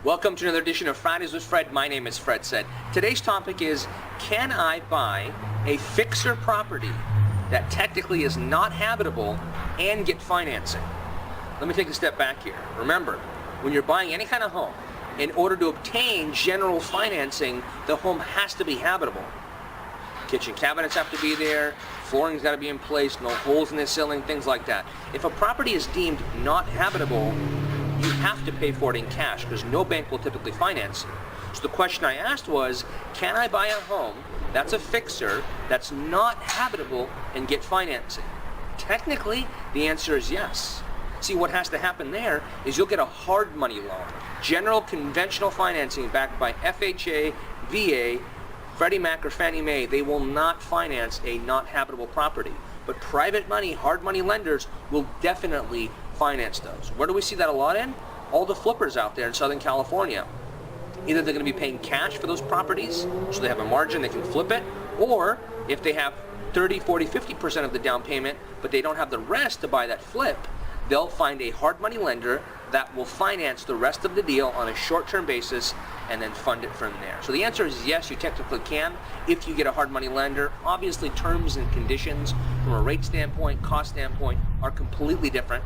Welcome to another edition of Fridays with Fred. My name is Fred Said. Today's topic is, can I buy a fixer property that technically is not habitable and get financing? Let me take a step back here. Remember, when you're buying any kind of home, in order to obtain general financing, the home has to be habitable. Kitchen cabinets have to be there, flooring's got to be in place, no holes in the ceiling, things like that. If a property is deemed not habitable, you have to pay for it in cash because no bank will typically finance it. So the question I asked was, can I buy a home that's a fixer, that's not habitable, and get financing? Technically, the answer is yes. See, what has to happen there is you'll get a hard money loan. General conventional financing backed by FHA, VA, Freddie Mac, or Fannie Mae, they will not finance a not habitable property. But private money, hard money lenders will definitely finance those. Where do we see that a lot in? All the flippers out there in Southern California. Either they're going to be paying cash for those properties, so they have a margin, they can flip it, or if they have 30, 40, 50% of the down payment, but they don't have the rest to buy that flip, they'll find a hard money lender that will finance the rest of the deal on a short-term basis and then fund it from there. So the answer is yes, you technically can if you get a hard money lender. Obviously, terms and conditions from a rate standpoint, cost standpoint are completely different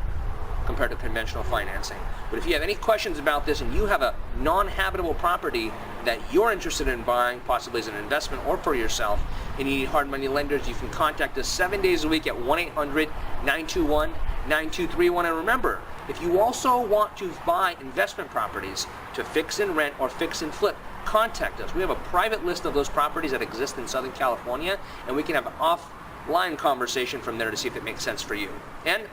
compared to conventional financing. But if you have any questions about this and you have a non-habitable property that you're interested in buying, possibly as an investment or for yourself, and you need hard money lenders, you can contact us 7 days a week at 1-800-921-9231. And remember, if you also want to buy investment properties to fix and rent or fix and flip, contact us. We have a private list of those properties that exist in Southern California, and we can have an offline conversation from there to see if it makes sense for you. And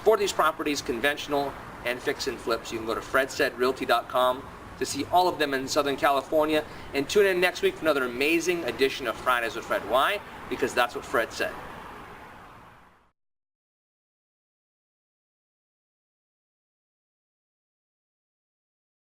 for these properties, conventional and fix and flips, you can go to fredsaidrealty.com to see all of them in Southern California. And tune in next week for another amazing edition of Fridays with Fred. Why? Because that's what Fred said.